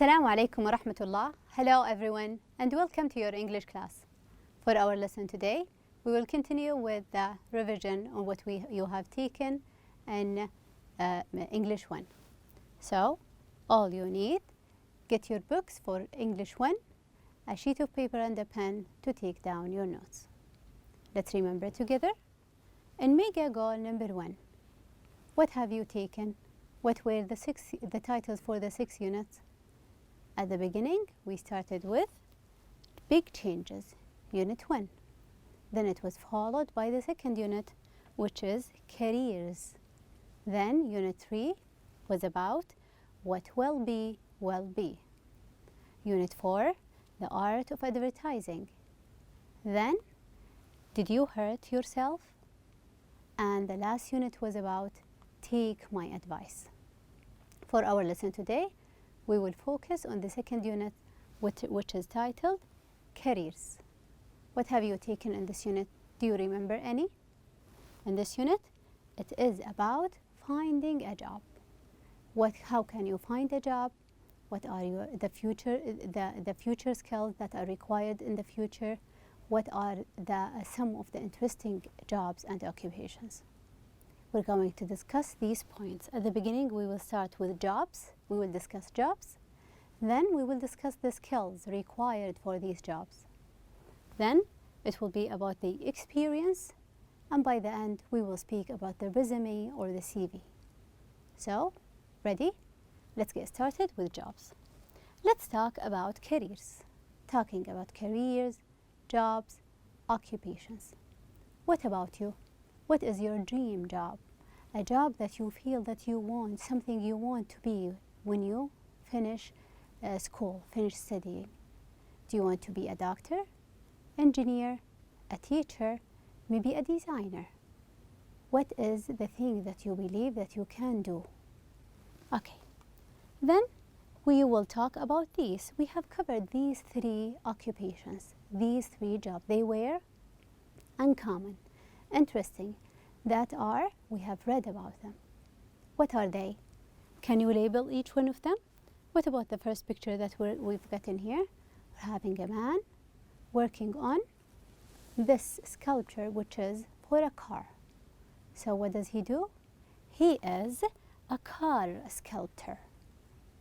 Assalamu alaikum wa rahmatullah. Hello everyone and welcome to your English class. For our lesson today, we will continue with the revision on what you have taken in English 1. So, all you need, get your books for English 1, a sheet of paper and a pen to take down your notes. Let's remember together. In mega goal number 1, what have you taken? What were the titles for the 6 units? At the beginning, we started with big changes, Unit 1. Then it was followed by the second unit, which is careers. Then Unit 3 was about what will be. Unit 4, the art of advertising. Then, did you hurt yourself? And the last unit was about take my advice. For our lesson today, we will focus on the second unit, which is titled Careers. What have you taken in this unit? Do you remember any? In this unit, it is about finding a job. How can you find a job? What are the future skills that are required in the future? What are some of the interesting jobs and occupations? We're going to discuss these points. At the beginning, we will start with jobs. We will discuss jobs. Then we will discuss the skills required for these jobs. Then it will be about the experience. And by the end, we will speak about the resume or the CV. So, ready? Let's get started with jobs. Let's talk about careers. Talking about careers, jobs, occupations. What about you? What is your dream job? A job that you feel that you want, something you want to be when you finish school, finish studying. Do you want to be a doctor, engineer, a teacher, maybe a designer? What is the thing that you believe that you can do? Okay, then we will talk about these. We have covered these 3 occupations, these 3 jobs. They were uncommon, interesting, we have read about them. What are they? Can you label each one of them? What about the first picture that we've got in here? We're having a man working on this sculpture, which is for a car. So what does he do? He is a car sculptor.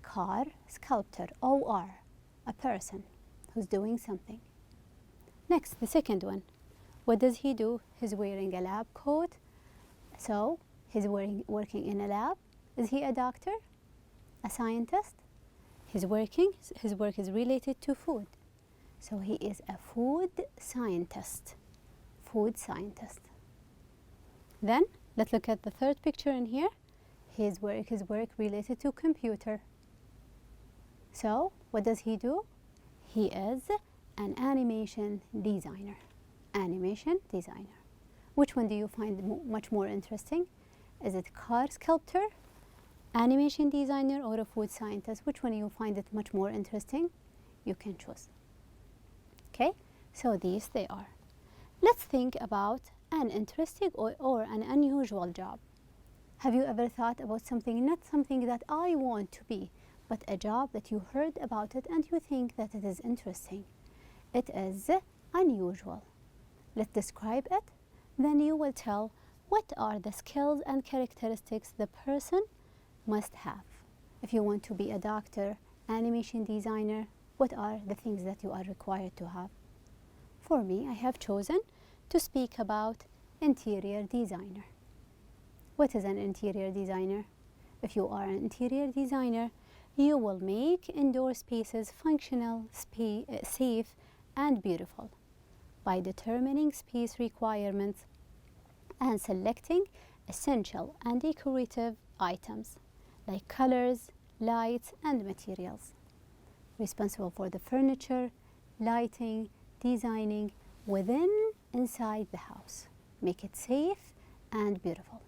Car sculptor, O-R, a person who's doing something. Next, the second one. What does he do? He's wearing a lab coat. So he's working in a lab. Is he a doctor? A scientist? His work is related to food. So he is a food scientist. Food scientist. Then let's look at the third picture in here. His work related to computer. So what does he do? He is an animation designer. Animation designer. Which one do you find much more interesting? Is it car sculptor, animation designer, or a food scientist? Which one do you find it much more interesting? You can choose. Okay, so these they are. Let's think about an interesting or an unusual job. Have you ever thought about something, not something that I want to be, but a job that you heard about it and you think that it is interesting? It is unusual. Let's describe it. Then you will tell what are the skills and characteristics the person must have. If you want to be a doctor, animation designer, what are the things that you are required to have? For me, I have chosen to speak about interior designer. What is an interior designer? If you are an interior designer, you will make indoor spaces functional, safe, and beautiful by determining space requirements and selecting essential and decorative items like colors, lights, and materials. Responsible for the furniture, lighting, designing inside the house. Make it safe and beautiful.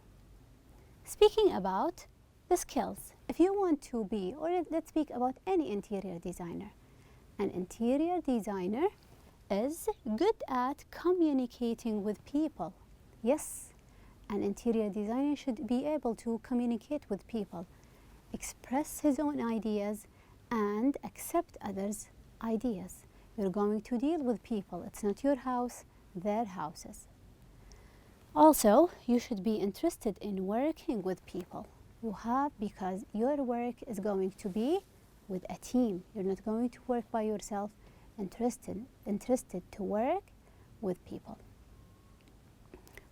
Speaking about the skills, if you want to be, or let's speak about any interior designer. An interior designer is good at communicating with people. Yes, an interior designer should be able to communicate with people, express his own ideas, and accept others' ideas. You're going to deal with people. It's not your house, their houses. Also, you should be interested in working with people. Because your work is going to be with a team. You're not going to work by yourself. Interested to work with people.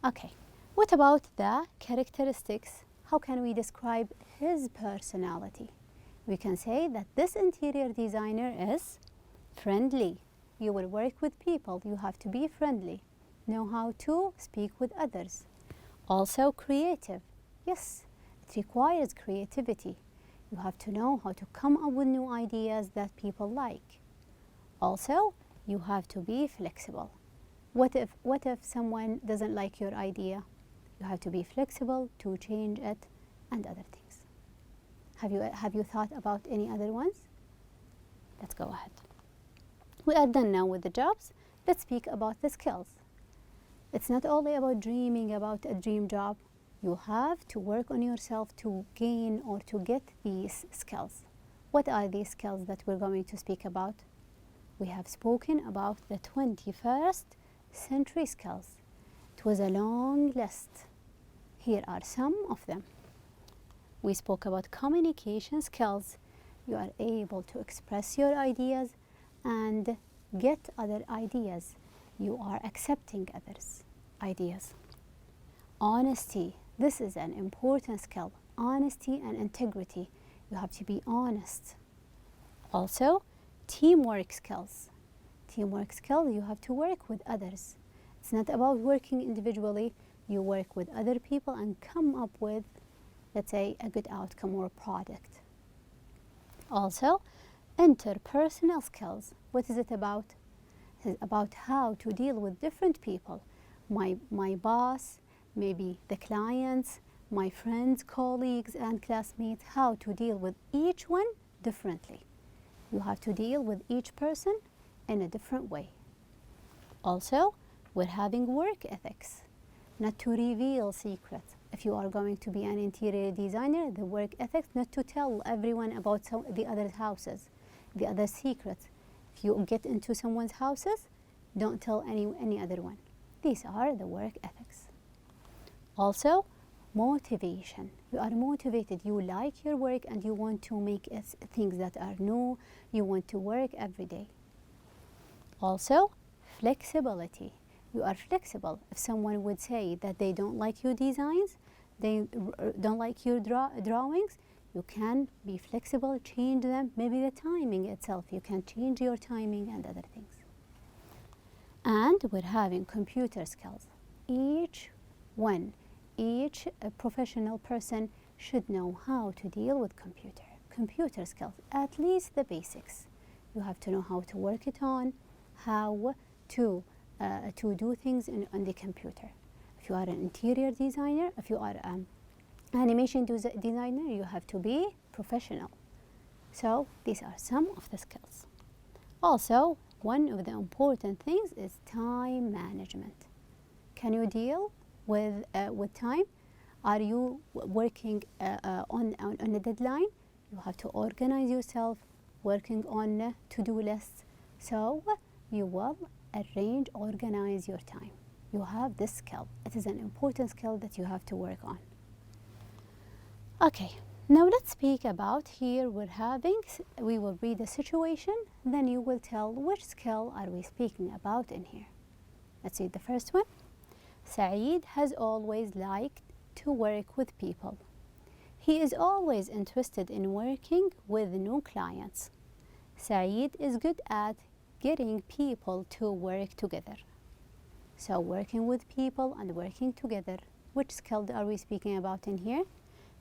Okay, what about the characteristics? How can we describe his personality? We can say that this interior designer is friendly. You will work with people. You have to be friendly. Know how to speak with others. Also creative. Yes, it requires creativity. You have to know how to come up with new ideas that people like. Also, you have to be flexible. What if someone doesn't like your idea? You have to be flexible to change it and other things. Have you thought about any other ones? Let's go ahead. We are done now with the jobs. Let's speak about the skills. It's not only about dreaming about a dream job. You have to work on yourself to gain or to get these skills. What are these skills that we're going to speak about? We have spoken about the 21st century skills. It was a long list. Here are some of them. We spoke about communication skills. You are able to express your ideas and get other ideas. You are accepting others' ideas. Honesty. This is an important skill. Honesty and integrity. You have to be honest. Also, teamwork skills. Teamwork skills, you have to work with others. It's not about working individually. You work with other people and come up with, let's say, a good outcome or product. Also, interpersonal skills. What is it about? It is about how to deal with different people. My boss, maybe the clients, my friends, colleagues, and classmates, how to deal with each one differently. You have to deal with each person in a different way. Also, we're having work ethics, not to reveal secrets. If you are going to be an interior designer, the work ethics, not to tell everyone about the other houses, the other secrets. If you get into someone's houses, don't tell any other one. These are the work ethics. Also, motivation. You are motivated. You like your work and you want to make things that are new. You want to work every day. Also, flexibility. You are flexible. If someone would say that they don't like your designs, they don't like your drawings, you can be flexible, change them. Maybe the timing itself, you can change your timing and other things. And we're having computer skills. Each professional person should know how to deal with computer skills, at least the basics. You have to know how to work it on, how to do things on the computer. If you are an interior designer, if you are an animation designer, you have to be professional. So these are some of the skills. Also, one of the important things is time management. Can you deal with time? Are you working on a deadline? You have to organize yourself, working on to-do lists. So you will organize your time. You have this skill. It is an important skill that you have to work on. Okay, now let's speak about here we will read the situation, then you will tell which skill are we speaking about in here. Let's read the first one. Saeed has always liked to work with people. He is always interested in working with new clients. Saeed is good at getting people to work together. So working with people and working together. Which skill are we speaking about in here?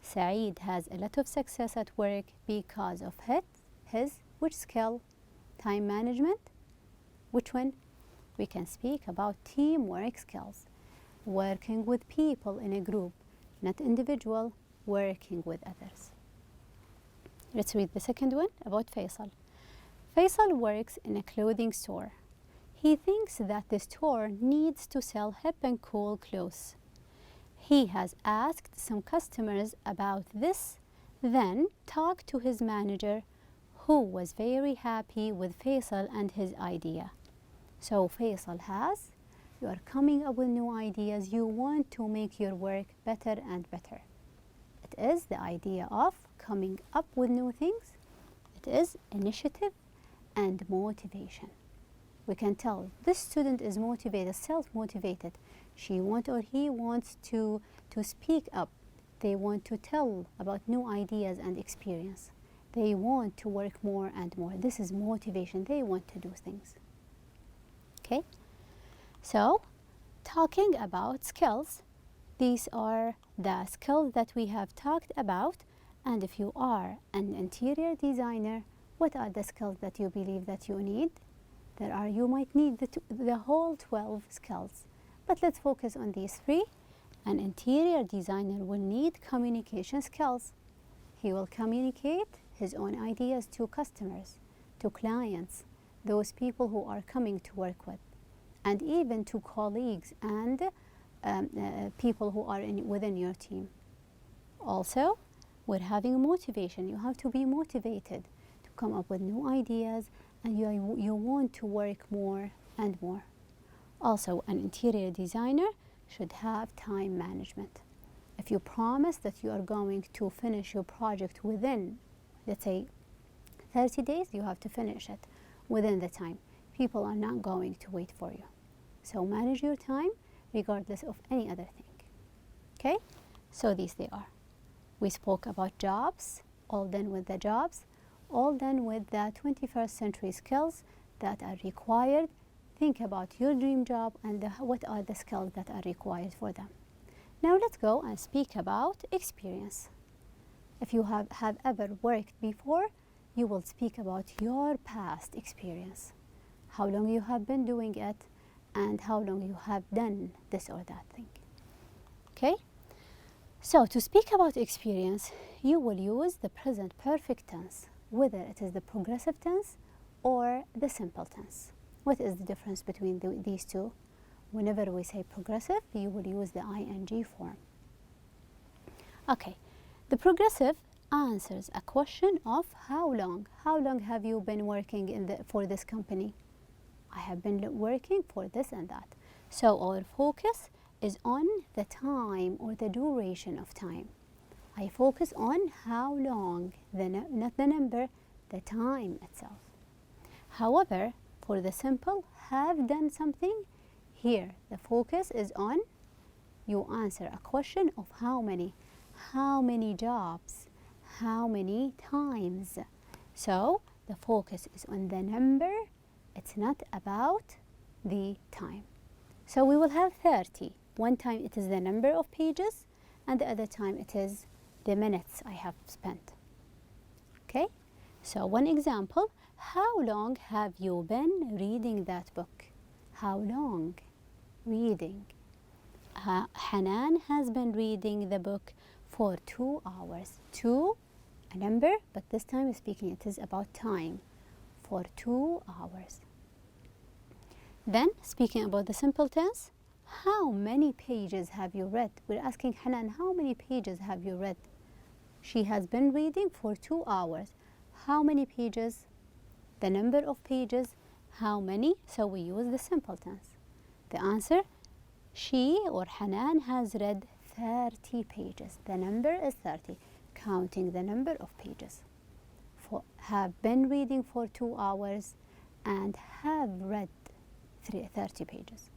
Saeed has a lot of success at work because of his which skill? Time management. Which one? We can speak about teamwork skills. Working with people in a group, not individual, working with others. Let's read the second one about Faisal. Faisal works in a clothing store. He thinks that the store needs to sell hip and cool clothes. He has asked some customers about this, then talked to his manager, who was very happy with Faisal and his idea. So Faisal has, you are coming up with new ideas, you want to make your work better and better. It is the idea of coming up with new things. It is initiative and motivation. We can tell this student is motivated, self-motivated. She wants or he wants to speak up. They want to tell about new ideas and experience. They want to work more and more. This is motivation. They want to do things. Okay? So, talking about skills, these are the skills that we have talked about. And if you are an interior designer, what are the skills that you believe that you need? You might need the whole 12 skills. But let's focus on these 3. An interior designer will need communication skills. He will communicate his own ideas to customers, to clients, those people who are coming to work with, and even to colleagues and people who are within your team. Also, we're having motivation. You have to be motivated to come up with new ideas, and you want to work more and more. Also, an interior designer should have time management. If you promise that you are going to finish your project within, let's say, 30 days, you have to finish it within the time. People are not going to wait for you. So manage your time regardless of any other thing. Okay? So these they are. We spoke about jobs, all done with the jobs, all done with the 21st century skills that are required. Think about your dream job and what are the skills that are required for them. Now let's go and speak about experience. If you have ever worked before, you will speak about your past experience. How long you have been doing it and how long you have done this or that thing. Okay? So to speak about experience, you will use the present perfect tense, whether it is the progressive tense or the simple tense. What is the difference between these two? Whenever we say progressive, you will use the ing form. Okay, the progressive answers a question of how long. How long have you been working for this company? I have been working for this and that. So our focus is on the time or the duration of time. I focus on how long, not the number, the time itself. However, for the simple have done something, here the focus is on, you answer a question of how many jobs, how many times. So the focus is on the number, it's not about the time. So we will have 30. One time it is the number of pages and the other time it is the minutes I have spent. Okay? So one example, how long have you been reading that book? How long? Reading. Hanan has been reading the book for 2 hours. 2, a number, but this time speaking it is about time. For 2 hours. Then, speaking about the simple tense, how many pages have you read? We're asking Hanan, how many pages have you read? She has been reading for 2 hours. How many pages? The number of pages. How many? So we use the simple tense. The answer, she or Hanan has read 30 pages. The number is 30, counting the number of pages. Have been reading for 2 hours and have read 30 pages.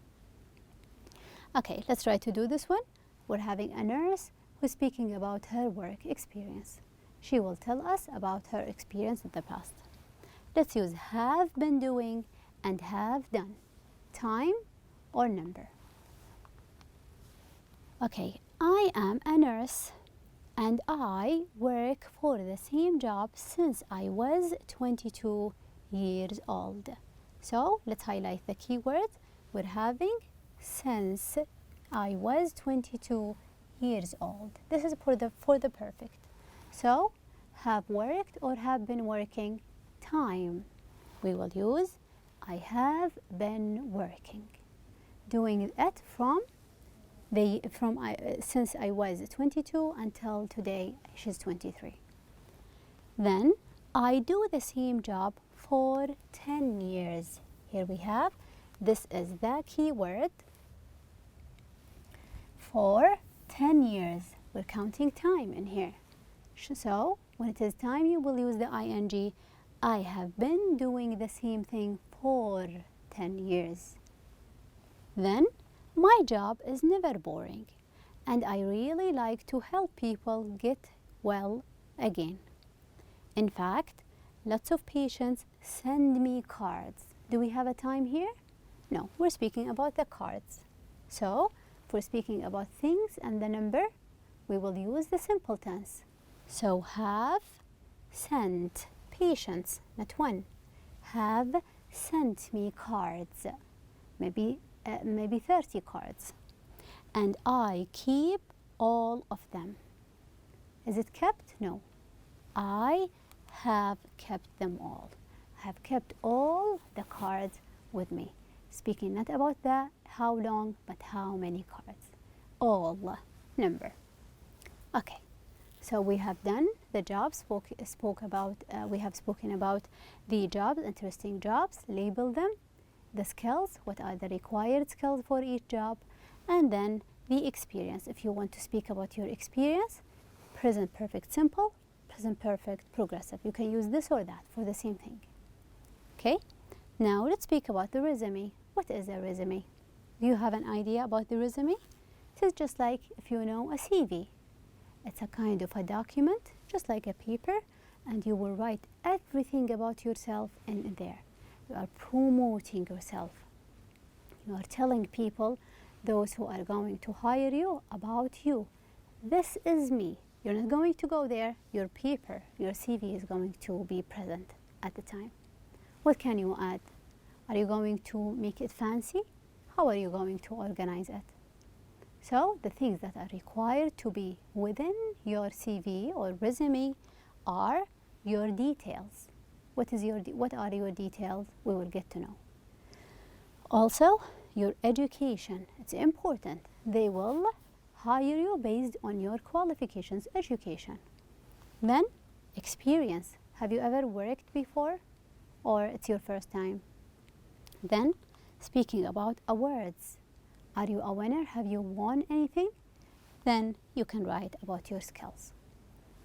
Okay, let's try to do this one. We're having a nurse who's speaking about her work experience. She will tell us about her experience in the past. Let's use have been doing and have done. Time or number. Okay, I am a nurse and I work for the same job since I was 22 years old. So let's highlight the keyword. We're having since I was 22 years old. This is for the perfect. So have worked or have been working. Time. We will use I have been working. Doing it since I was 22 until today she's 23. Then I do the same job for 10 years. Here we have, this is the keyword. For 10 years. We're counting time in here. So when it is time, you will use the ing. I have been doing the same thing for 10 years. Then, my job is never boring, and I really like to help people get well again. In fact, lots of patients send me cards. Do we have a time here? No, we're speaking about the cards. So, if we're speaking about things and the number, we will use the simple tense. So, have sent patients, not one, have sent me cards, maybe 30 cards, and I keep all of them. Is it kept? No. I have kept them all. I have kept all the cards with me. Speaking not about the how long, but how many cards. All number. Okay. So we have done the jobs, we have spoken about the jobs, interesting jobs, label them, the skills, what are the required skills for each job, and then the experience. If you want to speak about your experience, present perfect simple, present perfect progressive. You can use this or that for the same thing. Okay? Now let's speak about the resume. What is a resume? Do you have an idea about the resume? It is just like if you know a CV. It's a kind of a document, just like a paper, and you will write everything about yourself in there. You are promoting yourself. You are telling people, those who are going to hire you, about you. This is me. You're not going to go there. Your paper, your CV is going to be present at the time. What can you add? Are you going to make it fancy? How are you going to organize it? So the things that are required to be within your CV or resume are your details. What are your details? We will get to know. Also, your education. It's important. They will hire you based on your qualifications, education. Then, experience. Have you ever worked before, or it's your first time? Then, speaking about awards. Are you a winner? Have you won anything? Then you can write about your skills.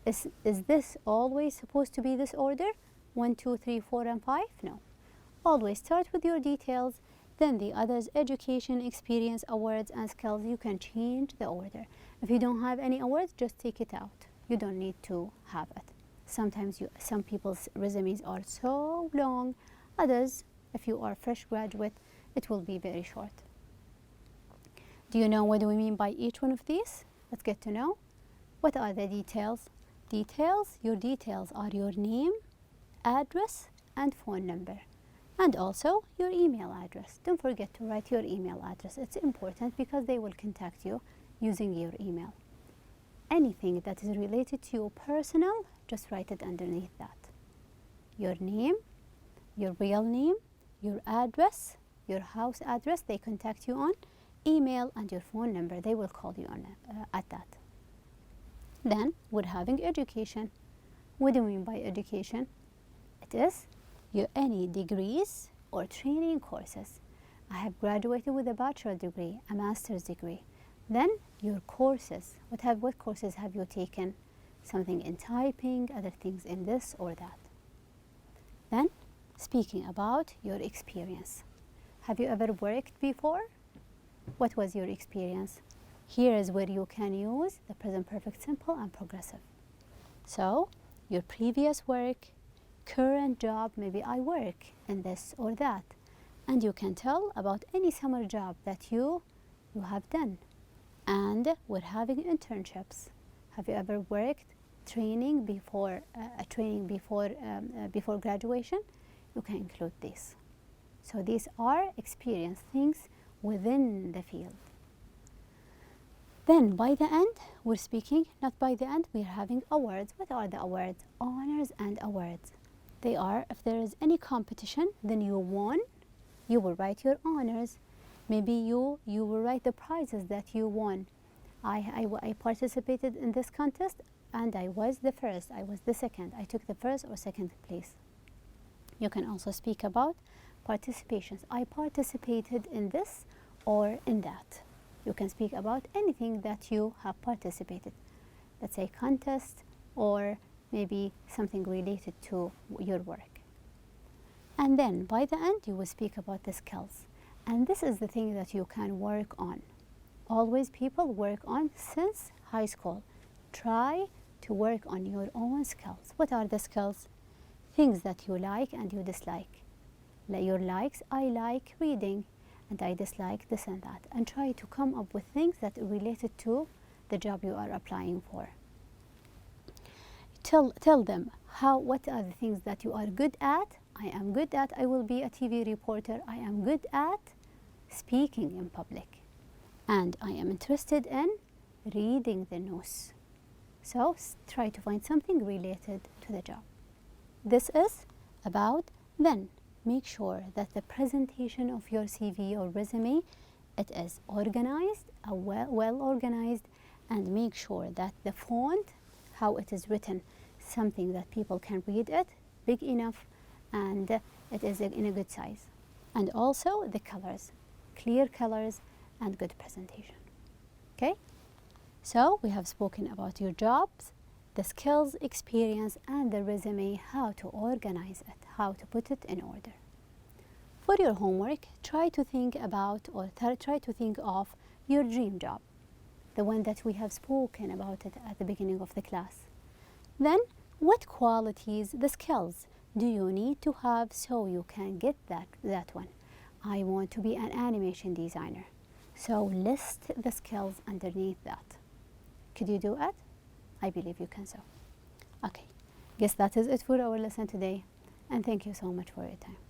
Is this always supposed to be this order? 1, 2, 3, 4, and 5? No. Always start with your details, then the others, education, experience, awards, and skills. You can change the order. If you don't have any awards, just take it out. You don't need to have it. Sometimes some people's resumes are so long. Others, if you are fresh graduate, it will be very short. Do you know what we mean by each one of these? Let's get to know. What are the details? Your details are your name, address, and phone number. And also your email address. Don't forget to write your email address. It's important because they will contact you using your email. Anything that is related to your personal, just write it underneath that. Your name, your real name, your address, your house address they contact you on, email, and your phone number. They will call you on at that. Then we're having education. What do we mean by education? It is any degrees or training courses. I have graduated with a bachelor degree, a master's degree. Then your courses. What courses have you taken? Something in typing, other things in this or that. Then speaking about your experience. Have you ever worked before? What was your experience? Here is where you can use the present perfect simple and progressive. So, your previous work, current job, maybe I work in this or that. And you can tell about any summer job that you have done. And we're having internships. Have you ever worked training before graduation? You can include this. So these are experience things within the field. Then by the end, we're speaking, not by the end, we're having awards. What are the awards? Honors and awards. They are, if there is any competition, then you won, you will write your honors. Maybe you will write the prizes that you won. I participated in this contest, and I was the first, I was the second, I took the first or second place. You can also speak about participations. I participated in this or in that. You can speak about anything that you have participated. Let's say contest or maybe something related to your work. And then by the end you will speak about the skills. And this is the thing that you can work on. Always people work on since high school. Try to work on your own skills. What are the skills? Things that you like and you dislike. Your likes, I like reading and I dislike this and that. And try to come up with things that are related to the job you are applying for. Tell them what are the things that you are good at. I am good at, I will be a TV reporter. I am good at speaking in public. And I am interested in reading the news. So try to find something related to the job. This is about then. Make sure that the presentation of your CV or resume, it is organized, well organized, and make sure that the font, how it is written, something that people can read it, big enough, and it is in a good size. And also the colors, clear colors and good presentation. Okay? So we have spoken about your jobs, the skills, experience, and the resume, how to organize it, how to put it in order. For your homework, try to think about or try to think of your dream job, the one that we have spoken about it at the beginning of the class. Then, what qualities, the skills, do you need to have so you can get that one? I want to be an animation designer. So list the skills underneath that. Could you do it? I believe you can so. Okay, guess that is it for our lesson today. And thank you so much for your time.